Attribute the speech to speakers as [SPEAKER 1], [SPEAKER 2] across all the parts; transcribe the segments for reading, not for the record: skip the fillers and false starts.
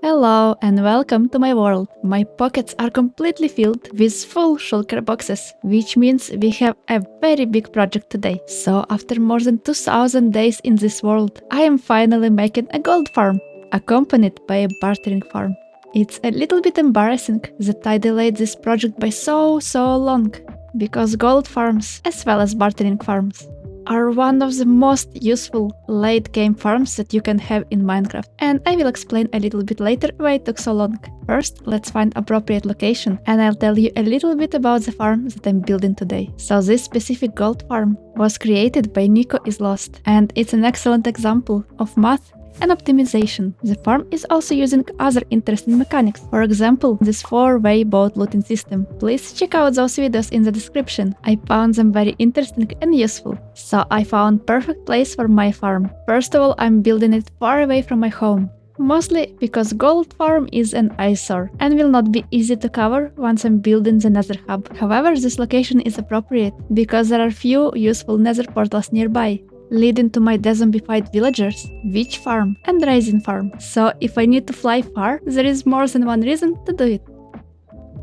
[SPEAKER 1] Hello and welcome to my world. My pockets are completely filled with full shulker boxes, which means we have a very big project today. So after more than 2000 days in this world, I am finally making a gold farm, accompanied by a bartering farm. It's a little bit embarrassing that I delayed this project by so long, because gold farms, as well as bartering farms, are one of the most useful late-game farms that you can have in Minecraft, and I will explain a little bit later why it took so long. First, let's find appropriate location, and I'll tell you a little bit about the farm that I'm building today. So this specific gold farm was created by Nico is Lost, and it's an excellent example of math and optimization. The farm is also using other interesting mechanics, for example, this 4-way boat looting system. Please check out those videos in the description. I found them very interesting and useful. So I found perfect place for my farm. First of all, I'm building it far away from my home. Mostly because gold farm is an eyesore and will not be easy to cover once I'm building the nether hub. However, this location is appropriate because there are few useful nether portals nearby, leading to my dezombified villagers, witch farm, and rising farm. So if I need to fly far, there is more than one reason to do it.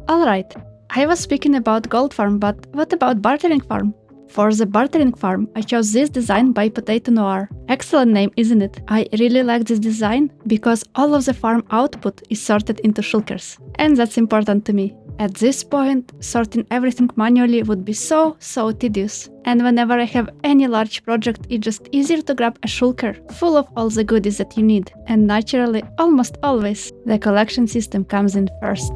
[SPEAKER 1] Alright, I was speaking about gold farm, but what about bartering farm? For the bartering farm, I chose this design by Potato Noir. Excellent name, isn't it? I really like this design because all of the farm output is sorted into shulkers, and that's important to me. At this point, sorting everything manually would be so tedious, and whenever I have any large project, it's just easier to grab a shulker full of all the goodies that you need, and naturally, almost always, the collection system comes in first.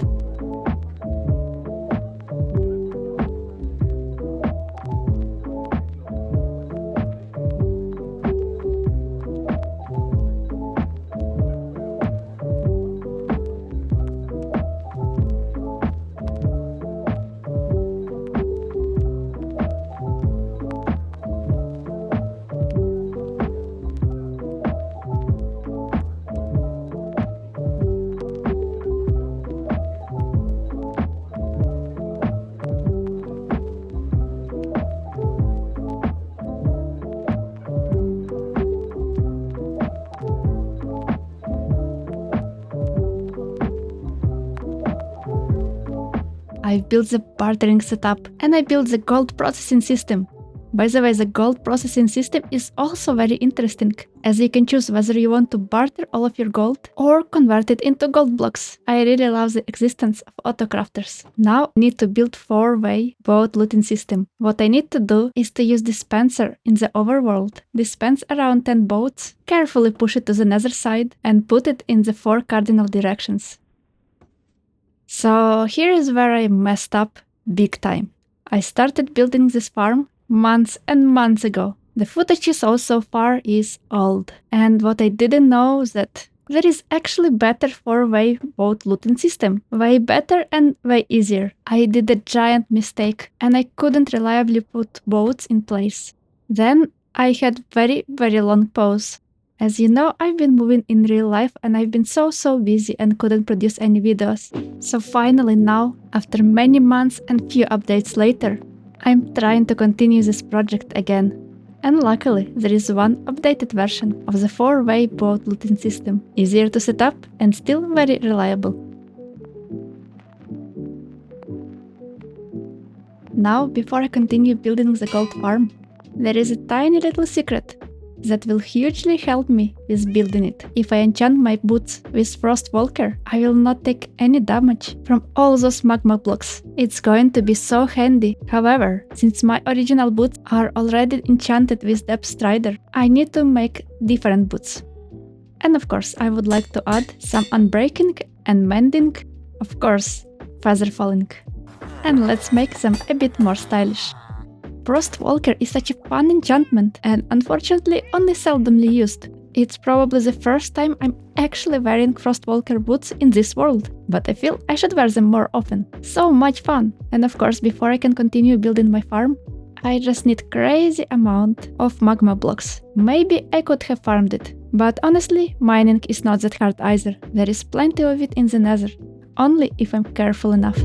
[SPEAKER 1] I've built the bartering setup and I built the gold processing system. By the way, the gold processing system is also very interesting, as you can choose whether you want to barter all of your gold or convert it into gold blocks. I really love the existence of auto-crafters. Now I need to build 4-way boat looting system. What I need to do is to use dispenser in the overworld, dispense around 10 boats, carefully push it to the nether side, and put it in the 4 cardinal directions. So here is where I messed up big time. I started building this farm months and months ago. The footage you saw so far is old, and what I didn't know is that there is actually better 4-way boat looting system. Way better and way easier. I did a giant mistake and I couldn't reliably put boats in place. Then I had very long pause. As you know, I've been moving in real life and I've been so busy and couldn't produce any videos. So finally now, after many months and few updates later, I'm trying to continue this project again. And luckily, there is one updated version of the 4-way boat looting system, easier to set up and still very reliable. Now, before I continue building the gold farm, there is a tiny little secret that will hugely help me with building it. If I enchant my boots with Frost Walker, I will not take any damage from all those magma blocks. It's going to be so handy. However, since my original boots are already enchanted with Depth Strider, I need to make different boots. And of course, I would like to add some unbreaking and mending, of course, feather falling. And let's make them a bit more stylish. Frost Walker is such a fun enchantment and unfortunately only seldomly used. It's probably the first time I'm actually wearing Frost Walker boots in this world, but I feel I should wear them more often. So much fun! And of course, before I can continue building my farm, I just need crazy amount of magma blocks. Maybe I could have farmed it, but honestly, mining is not that hard either. There is plenty of it in the nether, only if I'm careful enough.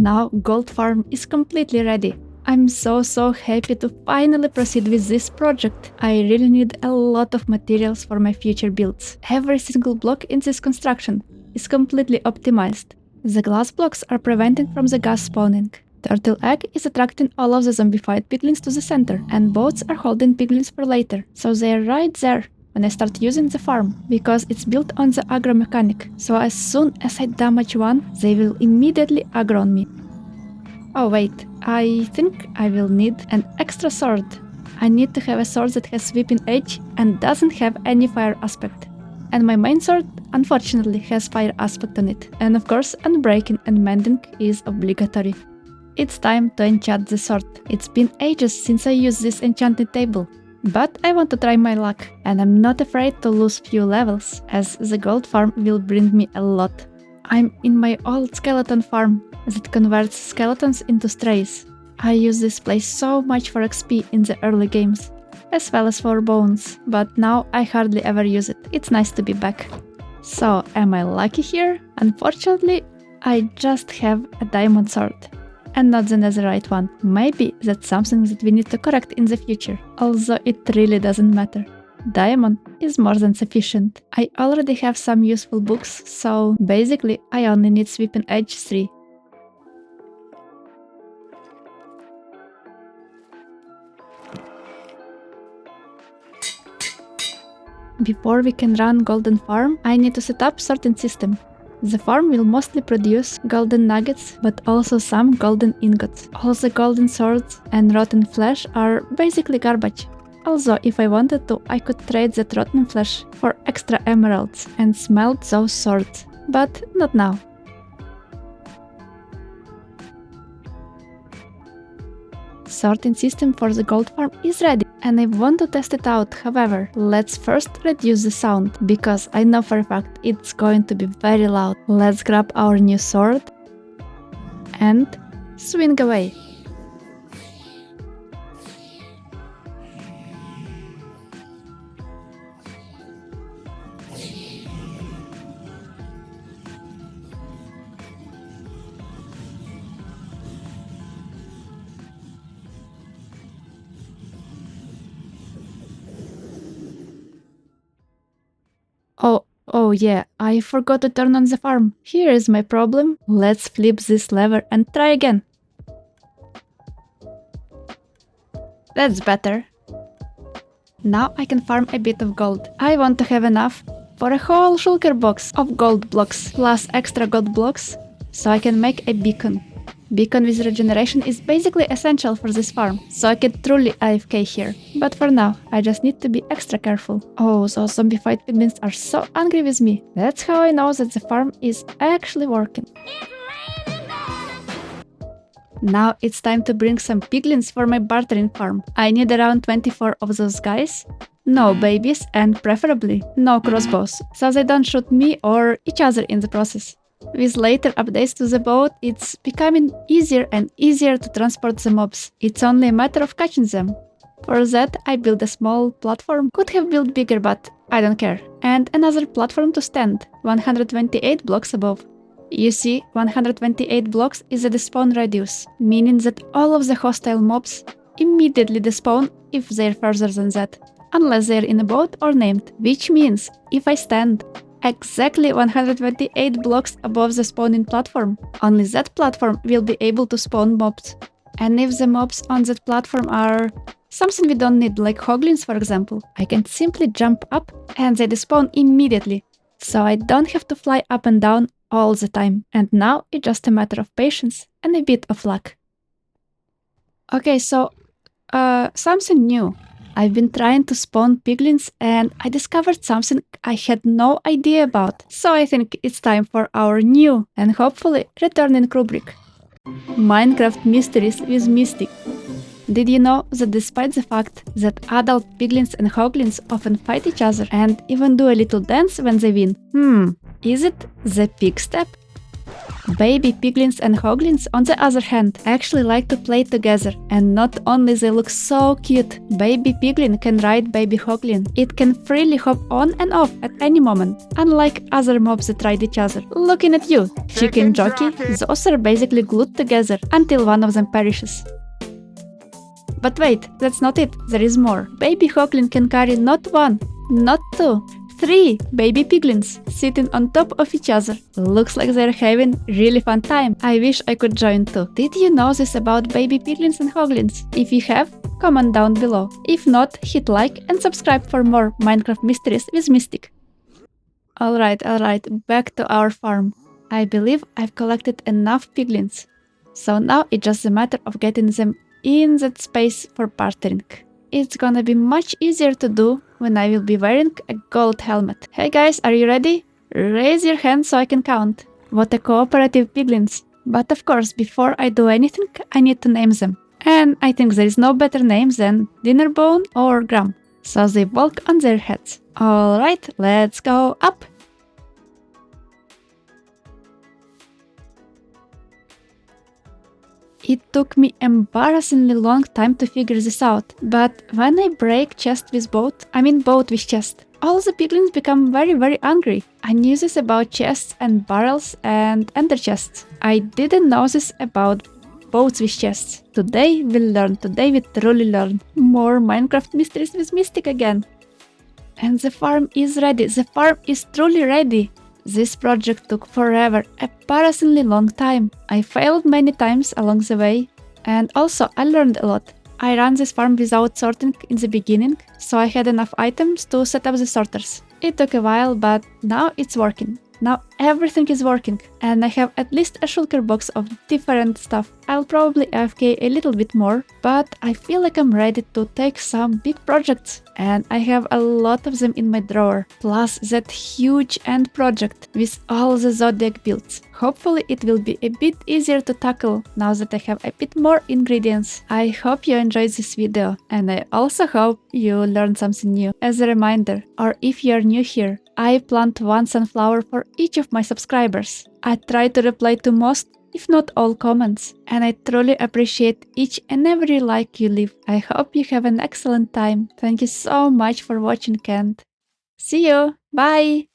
[SPEAKER 1] Now Gold Farm is completely ready. I'm so happy to finally proceed with this project. I really need a lot of materials for my future builds. Every single block in this construction is completely optimized. The glass blocks are preventing from the gas spawning. Turtle egg is attracting all of the zombified piglins to the center, and boats are holding piglins for later, so they are right there when I start using the farm, because it's built on the aggro mechanic, so as soon as I damage one, they will immediately aggro on me. Oh wait, I think I will need an extra sword. I need to have a sword that has sweeping edge and doesn't have any fire aspect. And my main sword, unfortunately, has fire aspect on it. And of course, unbreaking and mending is obligatory. It's time to enchant the sword. It's been ages since I used this enchanting table. But I want to try my luck, and I'm not afraid to lose few levels, as the gold farm will bring me a lot. I'm in my old skeleton farm that converts skeletons into strays. I use this place so much for XP in the early games, as well as for bones, but now I hardly ever use it. It's nice to be back. So, am I lucky here? Unfortunately, I just have a diamond sword, and not the netherite one. Maybe that's something that we need to correct in the future, although it really doesn't matter. Diamond is more than sufficient. I already have some useful books, so basically I only need sweeping edge 3. Before we can run Golden Farm, I need to set up sorting system. The farm will mostly produce golden nuggets, but also some golden ingots. All the golden swords and rotten flesh are basically garbage. Also, if I wanted to, I could trade that rotten flesh for extra emeralds and smelt those swords, but not now. Sorting system for the gold farm is ready, and I want to test it out. However, let's first reduce the sound, because I know for a fact it's going to be very loud. Let's grab our new sword and swing away. Oh yeah, I forgot to turn on the farm. Here is my problem. Let's flip this lever and try again. That's better. Now I can farm a bit of gold. I want to have enough for a whole shulker box of gold blocks plus extra gold blocks, so I can make a beacon. Beacon with regeneration is basically essential for this farm, so I can truly AFK here. But for now, I just need to be extra careful. Oh, those zombified piglins are so angry with me. That's how I know that the farm is actually working. Now it's time to bring some piglins for my bartering farm. I need around 24 of those guys. No babies, and preferably no crossbows, so they don't shoot me or each other in the process. With later updates to the boat, it's becoming easier and easier to transport the mobs. It's only a matter of catching them. For that, I built a small platform. Could have built bigger, but I don't care. And another platform to stand, 128 blocks above. You see, 128 blocks is the despawn radius, meaning that all of the hostile mobs immediately despawn if they're further than that, unless they're in a boat or named, which means if I stand exactly 128 blocks above the spawning platform, only that platform will be able to spawn mobs. And if the mobs on that platform are something we don't need, like hoglins for example, I can simply jump up and they despawn immediately, so I don't have to fly up and down all the time. And now it's just a matter of patience and a bit of luck. Okay, so something new. I've been trying to spawn piglins and I discovered something I had no idea about. So I think it's time for our new and hopefully returning rubric. Minecraft Mysteries with Mystic. Did you know that despite the fact that adult piglins and hoglins often fight each other and even do a little dance when they win? Is it the pig step? Baby piglins and hoglins, on the other hand, actually like to play together. And not only they look so cute, baby piglin can ride baby hoglin. It can freely hop on and off at any moment, unlike other mobs that ride each other. Looking at you, chicken jockey, those are basically glued together until one of them perishes. But wait, that's not it, there is more. Baby hoglin can carry not one, not two, 3 baby piglins sitting on top of each other. Looks like they're having really fun time. I wish I could join too. Did you know this about baby piglins and hoglins? If you have, comment down below. If not, hit like and subscribe for more Minecraft mysteries with Mystic. Alright, back to our farm. I believe I've collected enough piglins. So now it's just a matter of getting them in that space for bartering. It's gonna be much easier to do when I will be wearing a gold helmet. Hey guys, are you ready? Raise your hand so I can count. What a cooperative piglins. But of course, before I do anything, I need to name them. And I think there is no better name than Dinnerbone or Gram. So they walk on their heads. Alright, let's go up. It took me embarrassingly long time to figure this out, but when I break chest with boat with chest, all the piglins become very angry. I knew this about chests and barrels and ender chests. I didn't know this about boats with chests. Today we truly learn. More Minecraft mysteries with Mystic again. And the farm is ready, the farm is truly ready. This project took forever, a embarrassingly long time. I failed many times along the way, and also I learned a lot. I ran this farm without sorting in the beginning, so I had enough items to set up the sorters. It took a while, but now it's working. Now everything is working, and I have at least a shulker box of different stuff. I'll probably AFK a little bit more, but I feel like I'm ready to take some big projects, and I have a lot of them in my drawer, plus that huge end project with all the zodiac builds. Hopefully it will be a bit easier to tackle now that I have a bit more ingredients. I hope you enjoyed this video, and I also hope you learned something new. As a reminder, or if you're new here, I plant one sunflower for each of my subscribers. I try to reply to most, if not all, comments, and I truly appreciate each and every like you leave. I hope you have an excellent time. Thank you so much for watching, and see you! Bye!